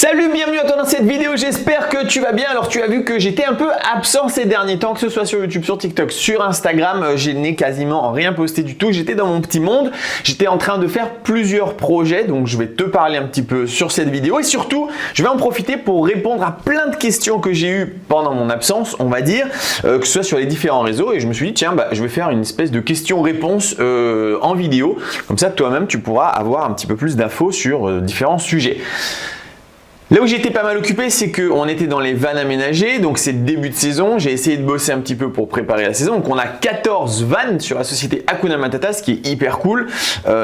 Salut, bienvenue à toi dans cette vidéo, j'espère que tu vas bien. Alors tu as vu que j'étais un peu absent ces derniers temps, que ce soit sur YouTube, sur TikTok, sur Instagram, je n'ai quasiment rien posté du tout. J'étais dans mon petit monde, j'étais en train de faire plusieurs projets, donc je vais te parler un petit peu sur cette vidéo et surtout je vais en profiter pour répondre à plein de questions que j'ai eues pendant mon absence, on va dire, que ce soit sur les différents réseaux, et je me suis dit tiens, je vais faire une espèce de questions-réponses en vidéo, comme ça toi-même tu pourras avoir un petit peu plus d'infos sur différents sujets. Là où j'étais pas mal occupé, c'est qu'on était dans les vannes aménagées, donc c'est le début de saison. J'ai essayé de bosser un petit peu pour préparer la saison. Donc on a 14 vannes sur la société Hakuna Matata, ce qui est hyper cool.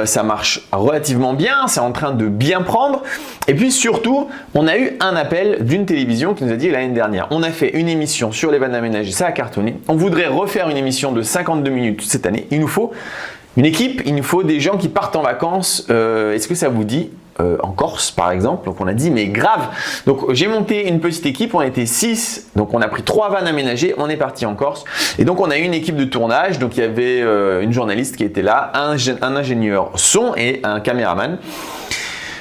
Ça marche relativement bien, c'est en train de bien prendre. Et puis surtout, on a eu un appel d'une télévision qui nous a dit l'année dernière, on a fait une émission sur les vannes aménagées, ça a cartonné. On voudrait refaire une émission de 52 minutes cette année. Il nous faut une équipe, il nous faut des gens qui partent en vacances. Est-ce que ça vous dit en Corse par exemple? Donc on a dit mais grave. Donc j'ai monté une petite équipe, on était 6, donc on a pris 3 vannes aménagées, on est parti en Corse. Et donc on a eu une équipe de tournage, donc il y avait une journaliste qui était là, un ingénieur son et un caméraman.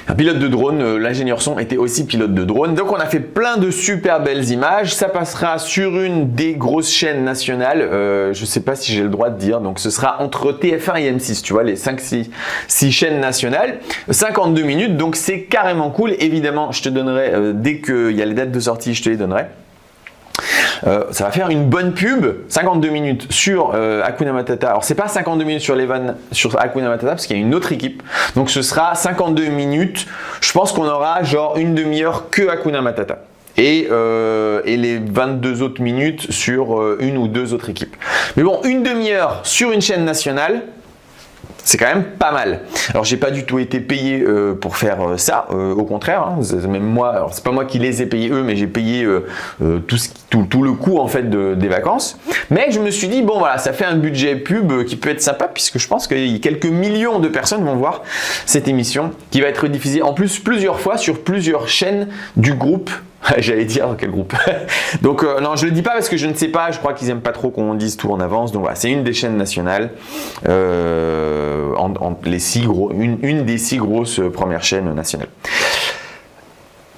Un pilote de drone, l'ingénieur son était aussi pilote de drone. Donc on a fait plein de super belles images. Ça passera sur une des grosses chaînes nationales. Je ne sais pas si j'ai le droit de dire. Donc ce sera entre TF1 et M6, tu vois, les 5-6 chaînes nationales. 52 minutes, donc c'est carrément cool. Évidemment, je te donnerai, dès qu'il y a les dates de sortie, je te les donnerai. Ça va faire une bonne pub, 52 minutes sur Hakuna Matata. Alors c'est pas 52 minutes sur les vannes sur Hakuna Matata parce qu'il y a une autre équipe. Donc ce sera 52 minutes. Je pense qu'on aura genre une demi-heure que Hakuna Matata. Et les 22 autres minutes sur une ou deux autres équipes. Mais bon, une demi-heure sur une chaîne nationale, c'est quand même pas mal. Alors j'ai pas du tout été payé pour faire ça, au contraire, hein, même moi, alors c'est pas moi qui les ai payés eux, mais j'ai payé tout le coût en fait des vacances. Mais je me suis dit bon voilà, ça fait un budget pub qui peut être sympa puisque je pense que quelques millions de personnes vont voir cette émission qui va être diffusée en plus plusieurs fois sur plusieurs chaînes du groupe. J'allais dire dans quel groupe. Donc non, je le dis pas parce que je ne sais pas, je crois qu'ils aiment pas trop qu'on dise tout en avance. Donc voilà, c'est une des chaînes nationales, les 6 gros, une des 6 grosses premières chaînes nationales.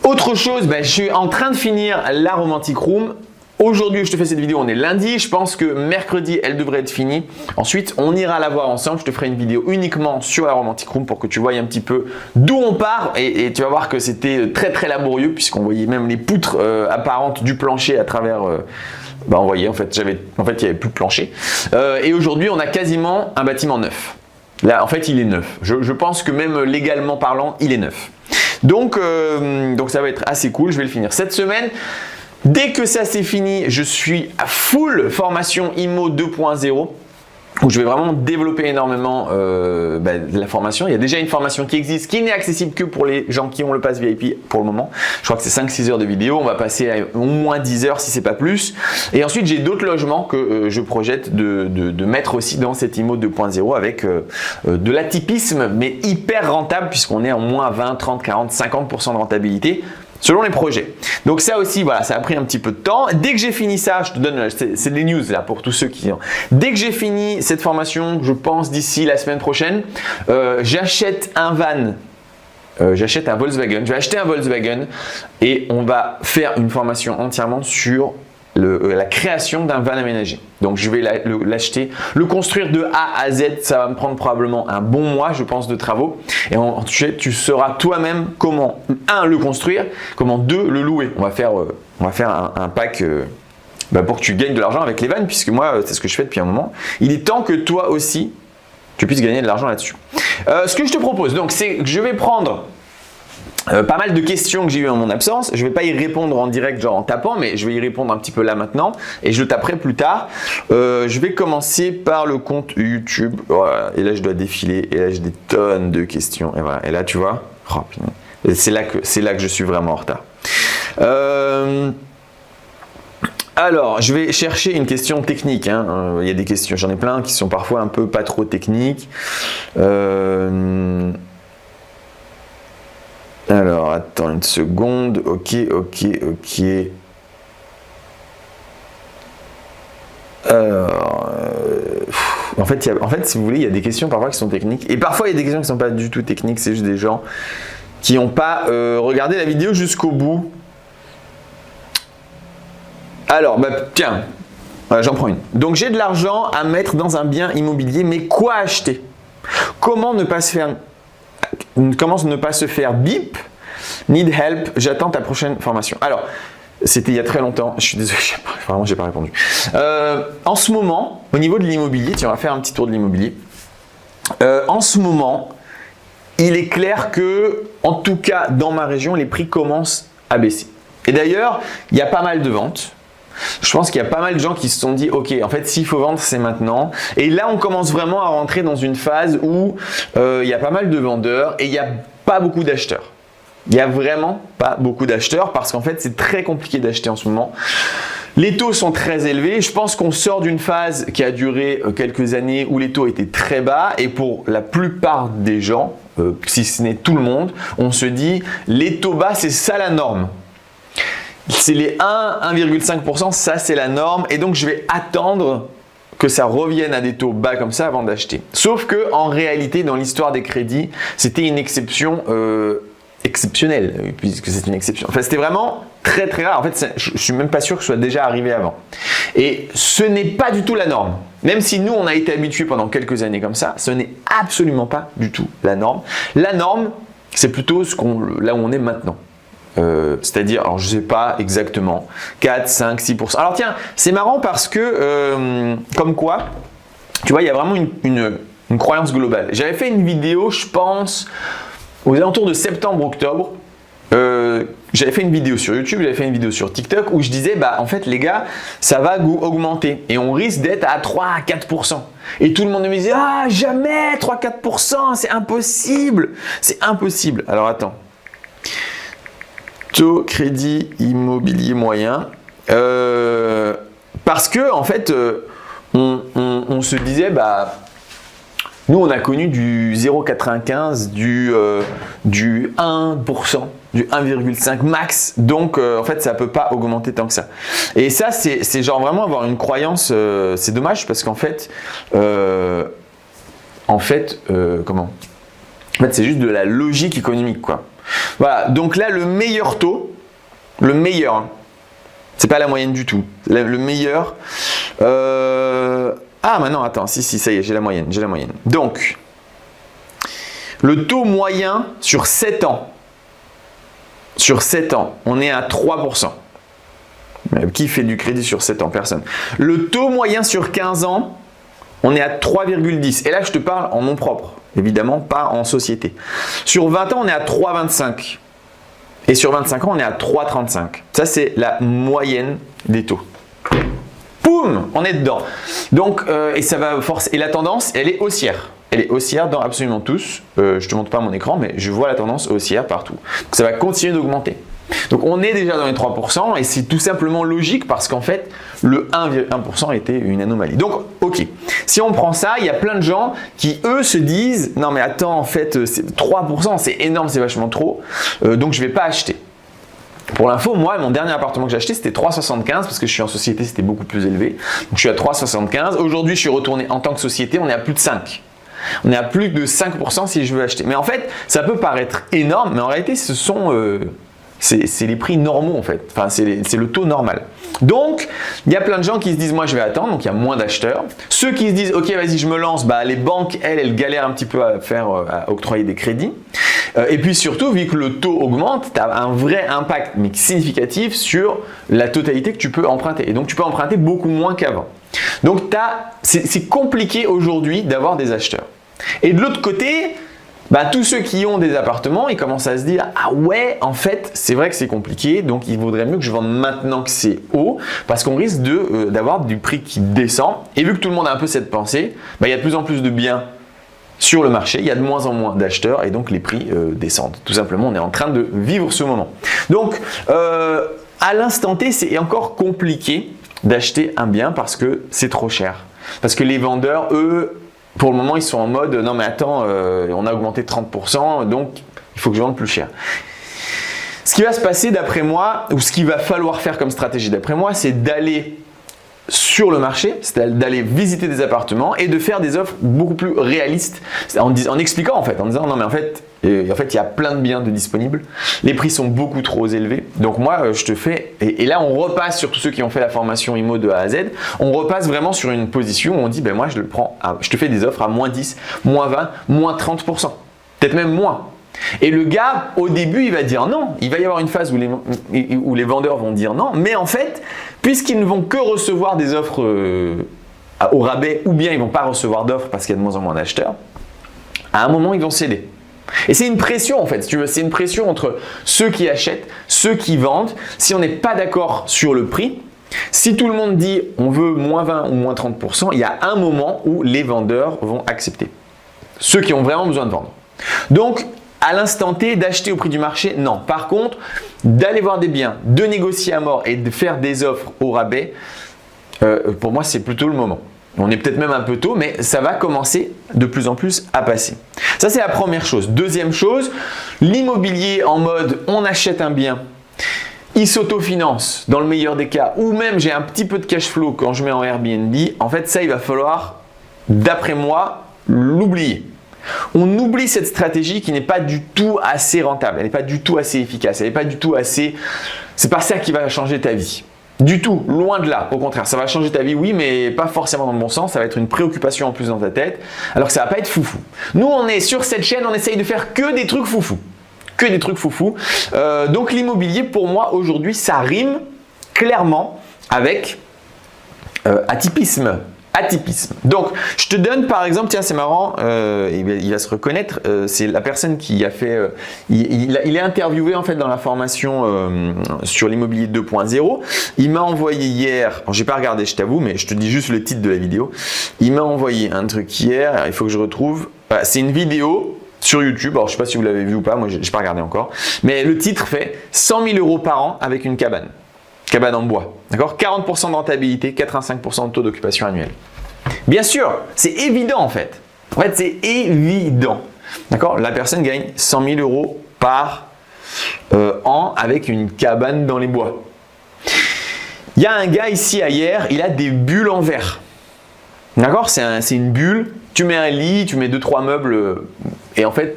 Autre chose, je suis en train de finir la Romantic Room. Aujourd'hui, je te fais cette vidéo, on est lundi. Je pense que mercredi, elle devrait être finie. Ensuite, on ira la voir ensemble. Je te ferai une vidéo uniquement sur la Romantic Room pour que tu voyes un petit peu d'où on part. Et tu vas voir que c'était très très laborieux puisqu'on voyait même les poutres apparentes du plancher à travers… on voyait en fait, il n'y avait plus de plancher. Et aujourd'hui, on a quasiment un bâtiment neuf. Là, en fait, il est neuf. Je pense que même légalement parlant, il est neuf. Donc ça va être assez cool. Je vais le finir cette semaine. Dès que ça c'est fini, je suis à full formation IMO 2.0 où je vais vraiment développer énormément la formation. Il y a déjà une formation qui existe, qui n'est accessible que pour les gens qui ont le pass VIP pour le moment. Je crois que c'est 5-6 heures de vidéo. On va passer à au moins 10 heures si c'est pas plus. Et ensuite, j'ai d'autres logements que je projette de mettre aussi dans cette IMO 2.0 avec de l'atypisme, mais hyper rentable puisqu'on est en moins 20, 30, 40, 50% de rentabilité. Selon les projets. Donc ça aussi, voilà, ça a pris un petit peu de temps. Dès que j'ai fini ça, je te donne, c'est des news là pour tous ceux qui ont. Dès que j'ai fini cette formation, je pense d'ici la semaine prochaine, j'achète un van. J'achète un Volkswagen. Je vais acheter un Volkswagen et on va faire une formation entièrement sur la création d'un van aménagé. Donc je vais l'acheter, le construire de A à Z, ça va me prendre probablement un bon mois je pense de travaux et ensuite tu sauras toi-même comment 1 le construire, comment 2 le louer. On va faire un pack pour que tu gagnes de l'argent avec les vannes puisque moi c'est ce que je fais depuis un moment. Il est temps que toi aussi tu puisses gagner de l'argent là-dessus. Ce que je te propose donc c'est que je vais prendre pas mal de questions que j'ai eues en mon absence. Je ne vais pas y répondre en direct, genre en tapant, mais je vais y répondre un petit peu là maintenant et je le taperai plus tard. Je vais commencer par le compte YouTube. Voilà. Et là, je dois défiler et là, j'ai des tonnes de questions. Et voilà. Et là, tu vois, c'est là que je suis vraiment en retard. Alors, je vais chercher une question technique. Hein. Il y a des questions, j'en ai plein qui sont parfois un peu pas trop techniques. Alors, attends une seconde. Ok. Alors, en fait, si vous voulez, il y a des questions parfois qui sont techniques. Et parfois, il y a des questions qui ne sont pas du tout techniques. C'est juste des gens qui n'ont pas regardé la vidéo jusqu'au bout. Alors, tiens, j'en prends une. Donc, j'ai de l'argent à mettre dans un bien immobilier, mais quoi acheter? Comment ne pas se faire bip? Need help, j'attends ta prochaine formation. Alors, c'était il y a très longtemps, je suis désolé, vraiment j'ai pas répondu. En ce moment, au niveau de l'immobilier, tiens, on va faire un petit tour de l'immobilier. En ce moment, il est clair que, en tout cas dans ma région, les prix commencent à baisser. Et d'ailleurs, il y a pas mal de ventes. Je pense qu'il y a pas mal de gens qui se sont dit, ok, en fait, s'il faut vendre, c'est maintenant. Et là, on commence vraiment à rentrer dans une phase où il y a pas mal de vendeurs et il n'y a pas beaucoup d'acheteurs. Il n'y a vraiment pas beaucoup d'acheteurs parce qu'en fait, c'est très compliqué d'acheter en ce moment. Les taux sont très élevés. Je pense qu'on sort d'une phase qui a duré quelques années où les taux étaient très bas et pour la plupart des gens, si ce n'est tout le monde, on se dit les taux bas, c'est ça la norme. C'est les 1,5%, ça c'est la norme et donc je vais attendre que ça revienne à des taux bas comme ça avant d'acheter. Sauf que en réalité, dans l'histoire des crédits, c'était une exception exceptionnelle, puisque c'est une exception. Enfin, c'était vraiment très très rare. En fait, je suis même pas sûr que ce soit déjà arrivé avant. Et ce n'est pas du tout la norme. Même si nous, on a été habitués pendant quelques années comme ça, ce n'est absolument pas du tout la norme. La norme, c'est plutôt là où on est maintenant. C'est-à-dire, alors je ne sais pas exactement, 4, 5, 6%. Alors tiens, c'est marrant parce que, comme quoi, tu vois, il y a vraiment une croyance globale. J'avais fait une vidéo, je pense, aux alentours de septembre-octobre. J'avais fait une vidéo sur YouTube, j'avais fait une vidéo sur TikTok où je disais, en fait, les gars, ça va augmenter et on risque d'être à 3 à 4%. Et tout le monde me disait, ah, jamais 3-4%, c'est impossible. C'est impossible. Alors attends. Taux crédit immobilier moyen. Parce que, en fait, on se disait, nous, on a connu du 0,95, du 1%, du 1,5 max. Donc, en fait, ça ne peut pas augmenter tant que ça. Et ça, c'est genre vraiment avoir une croyance. C'est dommage parce qu'en fait, comment? En fait, c'est juste de la logique économique, quoi. Voilà. Donc là, le meilleur taux, le meilleur, hein, c'est pas la moyenne du tout. Le meilleur. Ah, maintenant, attends, si, ça y est, j'ai la moyenne, Donc, le taux moyen sur 7 ans, on est à 3%. Qui fait du crédit sur 7 ans? Personne. Le taux moyen sur 15 ans, on est à 3,10. Et là, je te parle en nom propre, évidemment, pas en société. Sur 20 ans, on est à 3,25. Et sur 25 ans, on est à 3,35. Ça, c'est la moyenne des taux. Boum, on est dedans. Donc, et ça va forcer. Et la tendance, elle est haussière. Elle est haussière dans absolument tous. Je ne te montre pas mon écran, mais je vois la tendance haussière partout. Donc, ça va continuer d'augmenter. Donc, on est déjà dans les 3% et c'est tout simplement logique parce qu'en fait, le 1,1% était une anomalie. Donc, ok. Si on prend ça, il y a plein de gens qui, eux, se disent « Non, mais attends, en fait, 3%, c'est énorme, c'est vachement trop. Donc, je ne vais pas acheter. » Pour l'info, moi, mon dernier appartement que j'ai acheté, c'était 3,75 parce que je suis en société, c'était beaucoup plus élevé. Donc, je suis à 3,75. Aujourd'hui, je suis retourné en tant que société, on est à plus de 5. On est à plus de 5% si je veux acheter. Mais en fait, ça peut paraître énorme, mais en réalité, ce sont… c'est les prix normaux en fait, enfin, c'est le taux normal. Donc, il y a plein de gens qui se disent, moi je vais attendre, donc il y a moins d'acheteurs. Ceux qui se disent, ok, vas-y, je me lance, les banques, elles galèrent un petit peu à octroyer des crédits. Et puis surtout, vu que le taux augmente, tu as un vrai impact, mais significatif sur la totalité que tu peux emprunter. Et donc, tu peux emprunter beaucoup moins qu'avant. Donc, c'est compliqué aujourd'hui d'avoir des acheteurs. Et de l'autre côté, tous ceux qui ont des appartements, ils commencent à se dire « Ah ouais, en fait, c'est vrai que c'est compliqué, donc il vaudrait mieux que je vende maintenant que c'est haut parce qu'on risque d'avoir du prix qui descend. » Et vu que tout le monde a un peu cette pensée, il y a de plus en plus de biens sur le marché, il y a de moins en moins d'acheteurs et donc les prix descendent. Tout simplement, on est en train de vivre ce moment. Donc, à l'instant T, c'est encore compliqué d'acheter un bien parce que c'est trop cher. Parce que les vendeurs, eux, pour le moment, ils sont en mode « Non mais attends, on a augmenté de 30%, donc il faut que je vende plus cher. » Ce qui va se passer d'après moi, ou ce qu'il va falloir faire comme stratégie d'après moi, c'est d'aller sur le marché, c'est d'aller visiter des appartements et de faire des offres beaucoup plus réalistes en expliquant en disant non mais en fait il y a plein de biens de disponibles, les prix sont beaucoup trop élevés, donc moi je te fais, et là on repasse sur tous ceux qui ont fait la formation IMO de A à Z, on repasse vraiment sur une position où on dit ben moi je te fais des offres à moins 10, moins 20, moins 30%, peut-être même moins. Et le gars, au début, il va dire non. Il va y avoir une phase où les vendeurs vont dire non. Mais en fait, puisqu'ils ne vont que recevoir des offres au rabais ou bien ils ne vont pas recevoir d'offres parce qu'il y a de moins en moins d'acheteurs, à un moment, ils vont céder. Et c'est une pression en fait, si tu veux. C'est une pression entre ceux qui achètent, ceux qui vendent. Si on n'est pas d'accord sur le prix, si tout le monde dit on veut moins 20 ou moins 30%, il y a un moment où les vendeurs vont accepter. Ceux qui ont vraiment besoin de vendre. Donc, à l'instant T, d'acheter au prix du marché, non. Par contre, d'aller voir des biens, de négocier à mort et de faire des offres au rabais, pour moi, c'est plutôt le moment. On est peut-être même un peu tôt, mais ça va commencer de plus en plus à passer. Ça, c'est la première chose. Deuxième chose, l'immobilier en mode on achète un bien, il s'autofinance dans le meilleur des cas, ou même j'ai un petit peu de cash flow quand je mets en Airbnb. En fait, ça, il va falloir, d'après moi, l'oublier. On oublie cette stratégie qui n'est pas du tout assez rentable, elle n'est pas du tout assez efficace, elle n'est pas du tout assez… C'est pas ça qui va changer ta vie. Du tout, loin de là. Au contraire, ça va changer ta vie, oui, mais pas forcément dans le bon sens. Ça va être une préoccupation en plus dans ta tête, alors que ça va pas être foufou. Nous, on est sur cette chaîne, on essaye de faire que des trucs foufou. Que des trucs foufou. Donc l'immobilier, pour moi, aujourd'hui, ça rime clairement avec atypisme. Atypisme. Donc, je te donne par exemple, tiens, c'est marrant, il va se reconnaître, c'est la personne qui a fait, il est interviewé en fait dans la formation sur l'immobilier 2.0. Il m'a envoyé hier, j'ai pas regardé, je t'avoue, mais je te dis juste le titre de la vidéo. Il m'a envoyé un truc hier, il faut que je retrouve. Voilà, c'est une vidéo sur YouTube, alors je sais pas si vous l'avez vu ou pas, moi j'ai pas regardé encore, mais le titre fait 100 000 € par an avec une cabane. Cabane en bois, d'accord, 40% de rentabilité, 85% de taux d'occupation annuel. Bien sûr, c'est évident en fait. En fait, c'est évident. D'accord, la personne gagne 100 000 € par an avec une cabane dans les bois. Il y a un gars ici ailleurs, il a des bulles en verre. D'accord, c'est une bulle. Tu mets un lit, tu mets 2-3 meubles et en fait,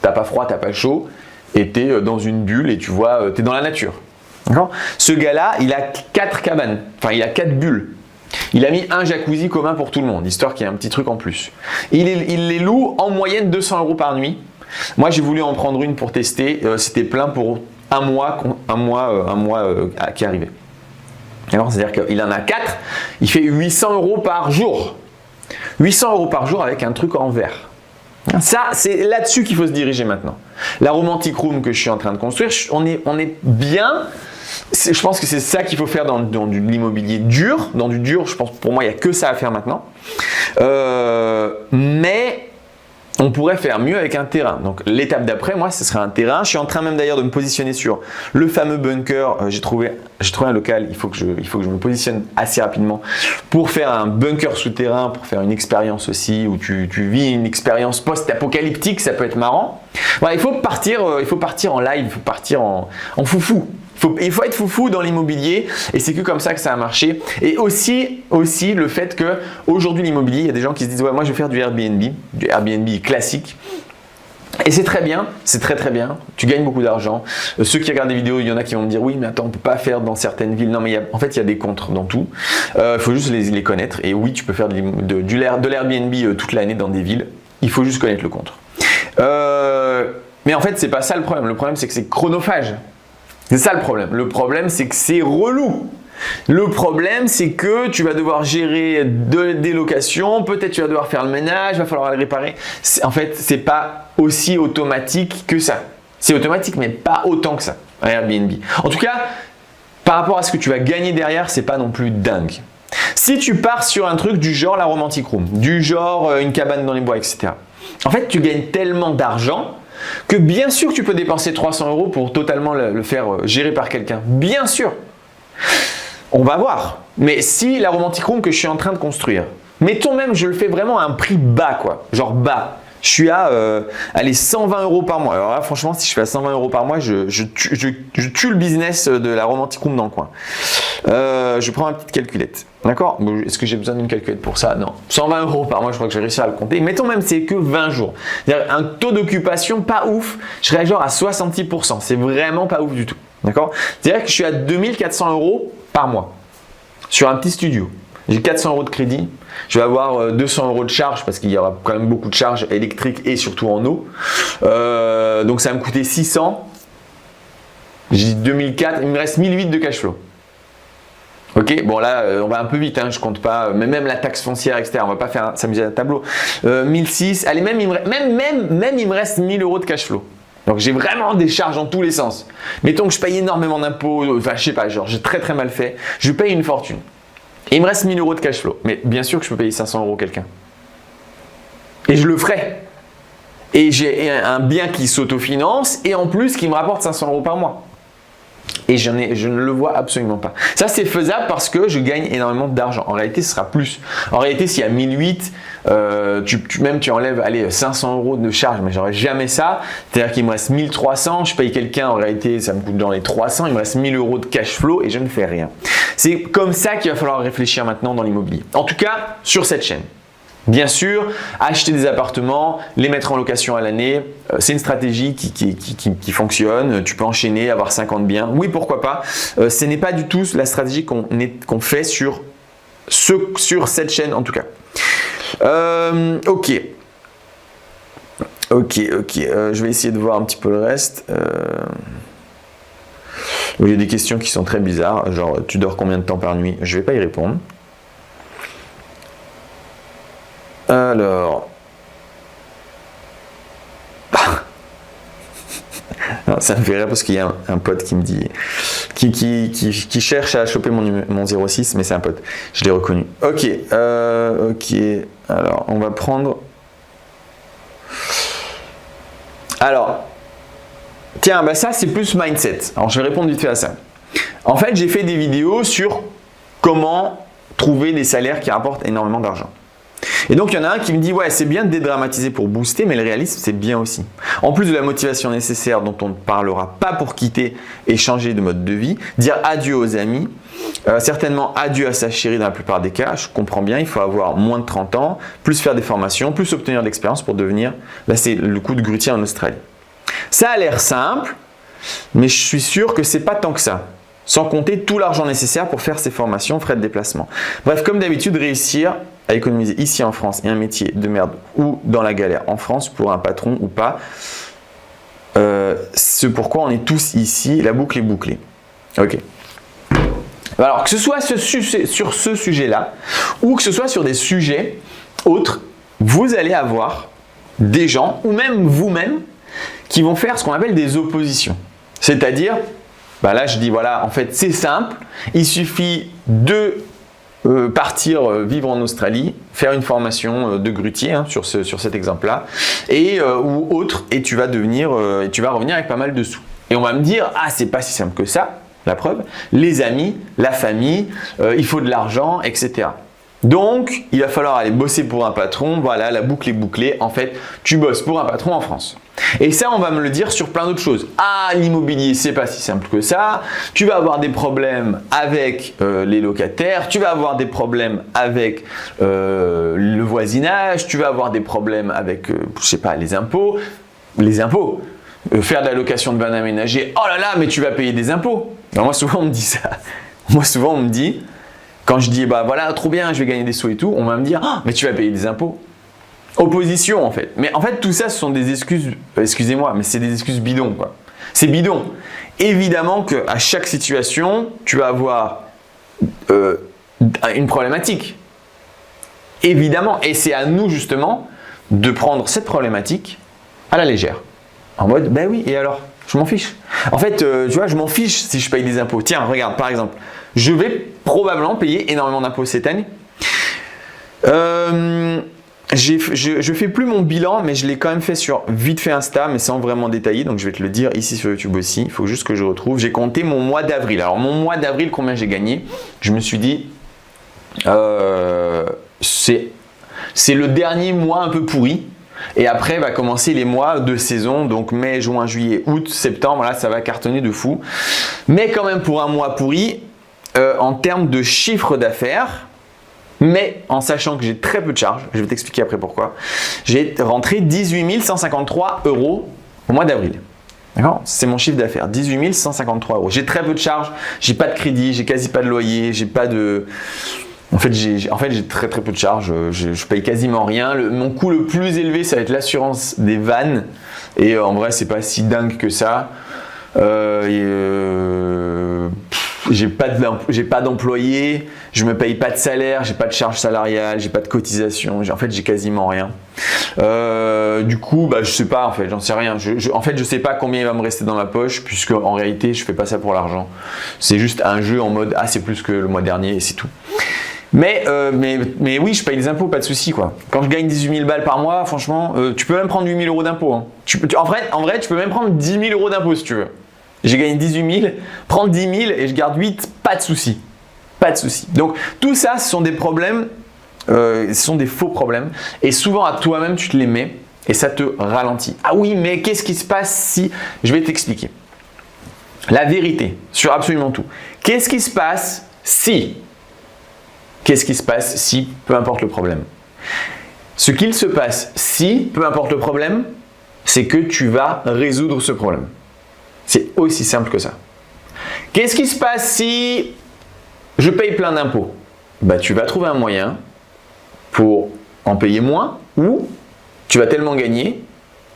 t'as pas froid, t'as pas chaud et tu es dans une bulle et tu vois, tu es dans la nature. Ce gars-là, il a 4 cabanes, enfin il a 4 bulles. Il a mis un jacuzzi commun pour tout le monde, histoire qu'il y ait un petit truc en plus. Il les loue en moyenne 200 € par nuit. Moi, j'ai voulu en prendre une pour tester. C'était plein pour un mois qui arrivait. C'est-à-dire qu'il en a 4, il fait 800 € par jour. 800 € par jour avec un truc en verre. Ça, c'est là-dessus qu'il faut se diriger maintenant. La Romantic Room que je suis en train de construire, on est bien. Je pense que c'est ça qu'il faut faire dans de l'immobilier dur. Dans du dur, je pense pour moi, il n'y a que ça à faire maintenant. Mais on pourrait faire mieux avec un terrain. Donc l'étape d'après, moi, ce serait un terrain. Je suis en train même d'ailleurs de me positionner sur le fameux bunker. J'ai trouvé un local. Il faut que je me positionne assez rapidement pour faire un bunker souterrain, pour faire une expérience aussi où tu vis une expérience post-apocalyptique. Ça peut être marrant. Voilà, il faut partir en live, il faut partir en foufou. Il faut être foufou dans l'immobilier et c'est que comme ça que ça a marché. Et aussi le fait que aujourd'hui l'immobilier, il y a des gens qui se disent ouais, moi je vais faire du Airbnb classique. Et c'est très bien, c'est très bien, tu gagnes beaucoup d'argent. Ceux qui regardent des vidéos, il y en a qui vont me dire oui mais attends, on ne peut pas faire dans certaines villes. Non mais en fait il y a des contres dans tout, il faut juste les connaître. Et oui, tu peux faire de l'Airbnb toute l'année dans des villes, il faut juste connaître le contre. Mais en fait c'est pas ça le problème c'est que c'est chronophage. C'est ça le problème. Le problème, c'est que c'est relou. Le problème, c'est que tu vas devoir gérer des locations, peut-être tu vas devoir faire le ménage, il va falloir les réparer. En fait, c'est pas aussi automatique que ça. C'est automatique, mais pas autant que ça, Airbnb. En tout cas, par rapport à ce que tu vas gagner derrière, c'est pas non plus dingue. Si tu pars sur un truc du genre la Romantic Room, du genre une cabane dans les bois, etc. En fait, tu gagnes tellement d'argent que bien sûr que tu peux dépenser 300 € pour totalement le faire gérer par quelqu'un. Bien sûr. On va voir. Mais si la Romantic Room que je suis en train de construire, mettons même je le fais vraiment à un prix bas, quoi, genre bas. Je suis à 120 € par mois. Alors là, franchement, si je fais à 120 € par mois, je tue le business de la Romantic Room dans le coin. Je prends ma petite calculette. D'accord? Est-ce que j'ai besoin d'une calculette pour ça? Non. 120 € par mois, je crois que j'ai réussi à le compter. Mettons même c'est que 20 jours. C'est-à-dire un taux d'occupation pas ouf. Je serais genre à 66%. C'est vraiment pas ouf du tout. D'accord? C'est-à-dire que je suis à 2400 € par mois sur un petit studio. J'ai 400 € de crédit. Je vais avoir 200 € de charge parce qu'il y aura quand même beaucoup de charges électriques et surtout en eau. Donc ça va me coûter 600. J'ai dit 2004. Il me reste 1008 de cash flow. Ok, bon là on va un peu vite, hein, je compte pas, mais même la taxe foncière, etc. On va pas faire s'amuser à un tableau. 1006, allez, même il me reste 1000 € de cash flow. Donc j'ai vraiment des charges en tous les sens. Mettons que je paye énormément d'impôts, enfin je sais pas, genre j'ai très mal fait, je paye une fortune. Et il me reste 1000 € de cash flow. Mais bien sûr que je peux payer 500 € quelqu'un. Et je le ferai. Et j'ai un bien qui s'autofinance et en plus qui me rapporte 500 € par mois. Et je ne le vois absolument pas. Ça, c'est faisable parce que je gagne énormément d'argent. En réalité, ce sera plus. En réalité, s'il y a 1008, tu enlèves allez, 500 € de charge, mais j'aurais jamais ça. C'est-à-dire qu'il me reste 1300, je paye quelqu'un, en réalité, ça me coûte dans les 300, il me reste 1000 € de cash flow et je ne fais rien. C'est comme ça qu'il va falloir réfléchir maintenant dans l'immobilier. En tout cas, sur cette chaîne. Bien sûr, acheter des appartements, les mettre en location à l'année, c'est une stratégie qui fonctionne. Tu peux enchaîner, avoir 50 biens. Oui, pourquoi pas. Ce n'est pas du tout la stratégie qu'on fait sur cette chaîne en tout cas. Ok. Je vais essayer de voir un petit peu le reste. Il y a des questions qui sont très bizarres, genre tu dors combien de temps par nuit? Je ne vais pas y répondre. Alors, non, ça me fait rire parce qu'il y a un pote qui me dit, qui cherche à choper mon 06, mais c'est un pote, je l'ai reconnu. Ok, alors on va prendre. Alors, tiens, bah ça c'est plus mindset. Alors je vais répondre vite fait à ça. En fait, j'ai fait des vidéos sur comment trouver des salaires qui rapportent énormément d'argent. Et donc, il y en a un qui me dit « Ouais, c'est bien de dédramatiser pour booster, mais le réalisme, c'est bien aussi. » En plus de la motivation nécessaire dont on ne parlera pas pour quitter et changer de mode de vie, dire adieu aux amis, certainement adieu à sa chérie dans la plupart des cas, je comprends bien, il faut avoir moins de 30 ans, plus faire des formations, plus obtenir de l'expérience pour devenir, là c'est le coup de grutier en Australie. Ça a l'air simple, mais je suis sûr que c'est pas tant que ça. Sans compter tout l'argent nécessaire pour faire ces formations, frais de déplacement. Bref, comme d'habitude, réussir à économiser ici en France et un métier de merde ou dans la galère en France pour un patron ou pas, c'est pourquoi on est tous ici, la boucle est bouclée. Ok. Alors, que ce soit sur ce sujet-là ou que ce soit sur des sujets autres, vous allez avoir des gens ou même vous-même qui vont faire ce qu'on appelle des oppositions. C'est-à-dire, bah là je dis voilà, en fait c'est simple, il suffit de partir vivre en Australie, faire une formation de grutier sur cet exemple-là, et ou autre, et tu vas revenir avec pas mal de sous. Et on va me dire ah c'est pas si simple que ça, la preuve, les amis, la famille, il faut de l'argent, etc. Donc il va falloir aller bosser pour un patron, voilà la boucle est bouclée, en fait tu bosses pour un patron en France. Et ça, on va me le dire sur plein d'autres choses. Ah, l'immobilier, c'est pas si simple que ça. Tu vas avoir des problèmes avec les locataires. Tu vas avoir des problèmes avec le voisinage. Tu vas avoir des problèmes avec, je sais pas, les impôts. Les impôts. Faire de la location de biens aménagés. Oh là là, mais tu vas payer des impôts. Alors moi, souvent, on me dit ça. Moi, souvent, on me dit, quand je dis, bah voilà, trop bien, je vais gagner des sous et tout, on va me dire, ah, mais tu vas payer des impôts. Opposition en fait. Mais en fait tout ça ce sont des excuses, excusez-moi, mais c'est des excuses bidons quoi. C'est bidon. Évidemment qu'à chaque situation, tu vas avoir une problématique. Évidemment. Et c'est à nous justement de prendre cette problématique à la légère. En mode, ben oui, et alors? Je m'en fiche. En fait, tu vois, je m'en fiche si je paye des impôts. Tiens, regarde, par exemple, je vais probablement payer énormément d'impôts cette année. Je fais plus mon bilan, mais je l'ai quand même fait sur vite fait Insta, mais sans vraiment détailler. Donc je vais te le dire ici sur YouTube aussi. Il faut juste que je retrouve. J'ai compté mon mois d'avril. Alors mon mois d'avril, combien j'ai gagné? Je me suis dit, c'est le dernier mois un peu pourri. Et après va commencer les mois de saison, donc mai, juin, juillet, août, septembre. Là, ça va cartonner de fou. Mais quand même pour un mois pourri, en termes de chiffre d'affaires, mais en sachant que j'ai très peu de charges, je vais t'expliquer après pourquoi, j'ai rentré 18 153 € au mois d'avril. D'accord? C'est mon chiffre d'affaires, 18 153 €. J'ai très peu de charges, j'ai pas de crédit, j'ai quasi pas de loyer, j'ai pas de… En fait, j'ai très peu de charges, je paye quasiment rien. Mon coût le plus élevé, ça va être l'assurance des vannes. Et en vrai, c'est pas si dingue que ça. J'ai pas d'employés, je me paye pas de salaire, j'ai pas de charges salariales, j'ai pas de cotisation, en fait j'ai quasiment rien. Du coup, bah, je sais pas en fait, j'en sais rien. En fait, je sais pas combien il va me rester dans ma poche, puisque en réalité, je fais pas ça pour l'argent. C'est juste un jeu en mode c'est plus que le mois dernier et c'est tout. Mais oui, je paye les impôts, pas de souci quoi. Quand je gagne 18 000 balles par mois, franchement, tu peux même prendre 8 000 € d'impôts. Hein. En vrai, tu peux même prendre 10 000 € d'impôts si tu veux. J'ai gagné 18 000, prends 10 000 et je garde 8, pas de souci. Pas de souci. Donc tout ça, ce sont des problèmes, ce sont des faux problèmes. Et souvent à toi-même, tu te les mets et ça te ralentit. Ah oui, mais qu'est-ce qui se passe si… Je vais t'expliquer. La vérité sur absolument tout. Qu'est-ce qui se passe si… Qu'est-ce qui se passe si, peu importe le problème. Ce qu'il se passe si, peu importe le problème, c'est que tu vas résoudre ce problème. C'est aussi simple que ça. Qu'est-ce qui se passe si je paye plein d'impôts? Bah, tu vas trouver un moyen pour en payer moins ou tu vas tellement gagner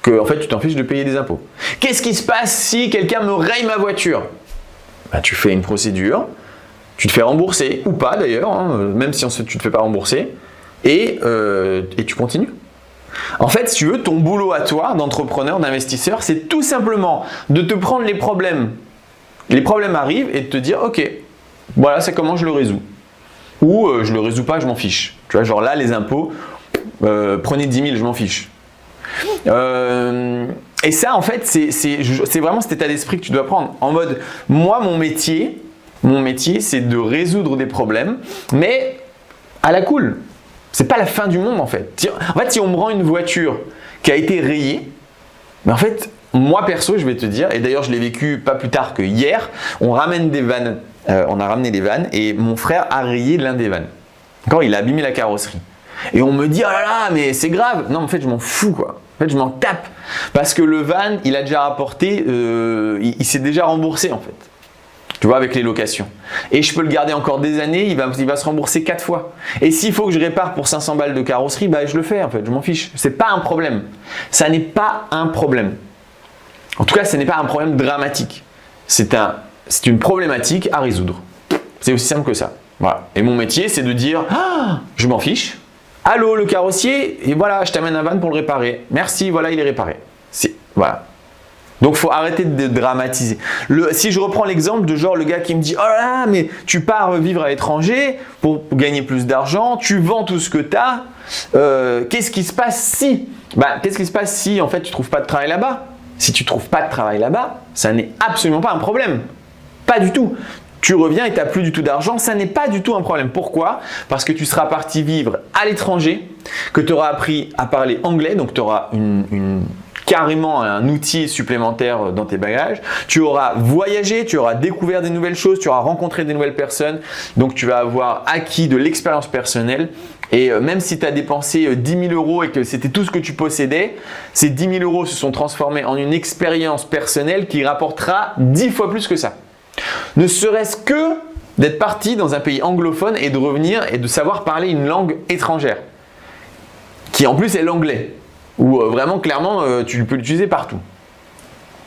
que en fait, tu t'en fiches de payer des impôts. Qu'est-ce qui se passe si quelqu'un me raye ma voiture? Bah, tu fais une procédure, tu te fais rembourser ou pas d'ailleurs, hein, même si tu ne te fais pas rembourser et tu continues. En fait, si tu veux, ton boulot à toi, d'entrepreneur, d'investisseur, c'est tout simplement de te prendre les problèmes. Les problèmes arrivent et de te dire, ok, voilà, c'est comment je le résous. Ou je le résous pas, je m'en fiche. Tu vois, genre là, les impôts, prenez 10 000, je m'en fiche. Et ça, en fait, c'est vraiment cet état d'esprit que tu dois prendre. En mode, moi, mon métier, c'est de résoudre des problèmes, mais à la cool. C'est pas la fin du monde en fait. En fait, si on me rend une voiture qui a été rayée, mais en fait, moi perso, je vais te dire, et d'ailleurs je l'ai vécu pas plus tard que hier, on ramène des vannes, on a ramené des vannes et mon frère a rayé l'un des vannes. D'accord, il a abîmé la carrosserie. Et on me dit, oh là là, mais c'est grave. Non, en fait, je m'en fous quoi. En fait, je m'en tape. Parce que le van, il a déjà rapporté, il s'est déjà remboursé en fait. Tu vois, avec les locations. Et je peux le garder encore des années, il va se rembourser 4 fois. Et s'il faut que je répare pour 500 balles de carrosserie, bah je le fais en fait, je m'en fiche. C'est pas un problème. Ça n'est pas un problème. En tout cas, ce n'est pas un problème dramatique. C'est une problématique à résoudre. C'est aussi simple que ça. Voilà. Et mon métier, c'est de dire, je m'en fiche. Allô, le carrossier, et voilà, je t'amène un van pour le réparer. Merci, voilà, il est réparé. Voilà. Donc, il faut arrêter de dramatiser. Si je reprends l'exemple de genre le gars qui me dit « Oh là là, mais tu pars vivre à l'étranger pour gagner plus d'argent, tu vends tout ce que tu as, qu'est-ce qui se passe si ?» Qu'est-ce qui se passe si en fait tu ne trouves pas de travail là-bas? Si tu ne trouves pas de travail là-bas, ça n'est absolument pas un problème. Pas du tout. Tu reviens et tu n'as plus du tout d'argent, ça n'est pas du tout un problème. Pourquoi? Parce que tu seras parti vivre à l'étranger, que tu auras appris à parler anglais, donc tu auras carrément un outil supplémentaire dans tes bagages. Tu auras voyagé, tu auras découvert des nouvelles choses, tu auras rencontré des nouvelles personnes. Donc, tu vas avoir acquis de l'expérience personnelle. Et même si tu as dépensé 10 000 € et que c'était tout ce que tu possédais, ces 10 000 € se sont transformés en une expérience personnelle qui rapportera 10 fois plus que ça. Ne serait-ce que d'être parti dans un pays anglophone et de revenir et de savoir parler une langue étrangère, qui en plus est l'anglais. Où vraiment clairement tu peux l'utiliser partout.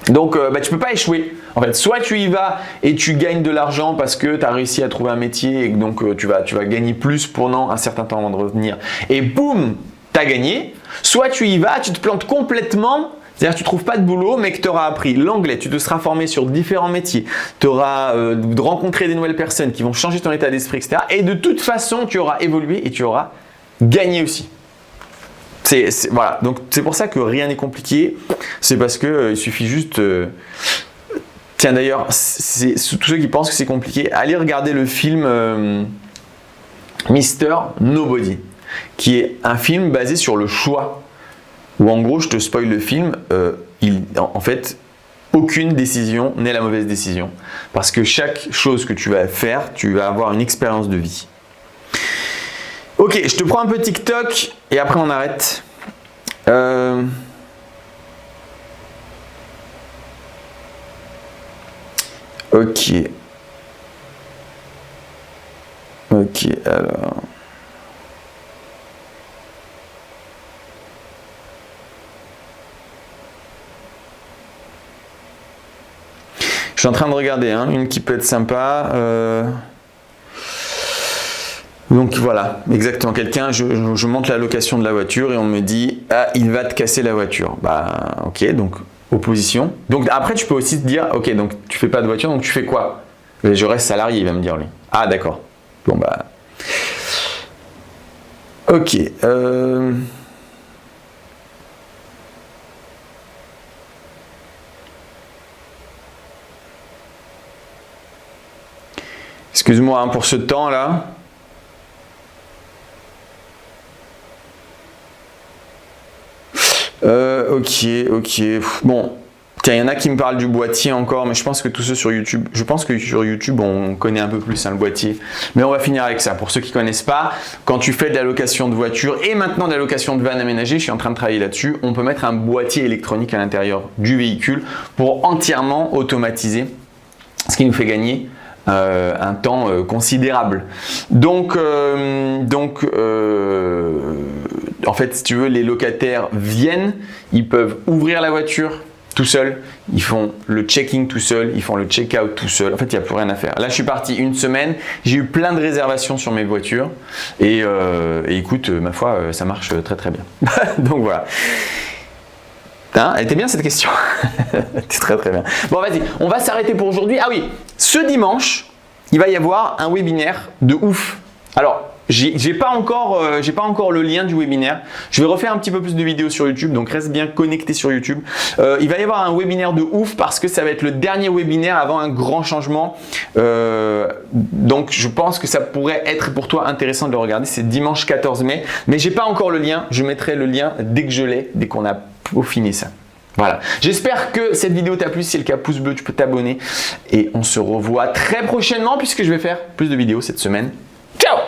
Donc tu ne peux pas échouer. En fait, soit tu y vas et tu gagnes de l'argent parce que tu as réussi à trouver un métier et donc tu vas gagner plus pendant un certain temps avant de revenir et boum, tu as gagné. Soit tu y vas, tu te plantes complètement, c'est-à-dire que tu ne trouves pas de boulot mais que tu auras appris l'anglais, tu te seras formé sur différents métiers, tu auras rencontré des nouvelles personnes qui vont changer ton état d'esprit, etc. Et de toute façon, tu auras évolué et tu auras gagné aussi. Voilà, donc c'est pour ça que rien n'est compliqué, c'est parce que il suffit juste… Tiens d'ailleurs, tous ceux qui pensent que c'est compliqué, allez regarder le film Mr. Nobody, qui est un film basé sur le choix, où en gros, je te spoil le film, en fait, aucune décision n'est la mauvaise décision. Parce que chaque chose que tu vas faire, tu vas avoir une expérience de vie. Ok, je te prends un peu TikTok et après on arrête. Ok. Ok, alors. Je suis en train de regarder une qui peut être sympa. Donc voilà, exactement. Quelqu'un, je monte la location de la voiture et on me dit « Ah, il va te casser la voiture ». Bah ok, donc opposition. Donc après, tu peux aussi te dire « Ok, donc tu fais pas de voiture, donc tu fais quoi ?» Je reste salarié, il va me dire lui. Ah d'accord. Bon bah... Ok. Excuse-moi pour ce temps là. Ok. Bon, tiens, il y en a qui me parlent du boîtier encore, mais je pense que tous ceux sur YouTube, on connaît un peu plus le boîtier. Mais on va finir avec ça. Pour ceux qui ne connaissent pas, quand tu fais de la location de voiture et maintenant de la location de van aménagée, je suis en train de travailler là-dessus, on peut mettre un boîtier électronique à l'intérieur du véhicule pour entièrement automatiser, ce qui nous fait gagner un temps considérable. Donc en fait, si tu veux, les locataires viennent, ils peuvent ouvrir la voiture tout seuls, ils font le check-in tout seuls, ils font le check-out tout seuls. En fait, il n'y a plus rien à faire. Là, je suis parti une semaine, j'ai eu plein de réservations sur mes voitures et écoute, ma foi, ça marche très bien. Donc voilà. Elle était bien cette question. C'était très bien. Bon, vas-y, on va s'arrêter pour aujourd'hui. Ah oui, ce dimanche, il va y avoir un webinaire de ouf. Alors, j'ai pas encore le lien du webinaire. Je vais refaire un petit peu plus de vidéos sur YouTube, donc reste bien connecté sur YouTube. Il va y avoir un webinaire de ouf parce que ça va être le dernier webinaire avant un grand changement. Donc, je pense que ça pourrait être pour toi intéressant de le regarder. C'est dimanche 14 mai, mais j'ai pas encore le lien. Je mettrai le lien dès que je l'ai, dès qu'on a peaufiné ça. Voilà, j'espère que cette vidéo t'a plu. Si c'est le cas, pouce bleu, tu peux t'abonner. Et on se revoit très prochainement puisque je vais faire plus de vidéos cette semaine. Ciao!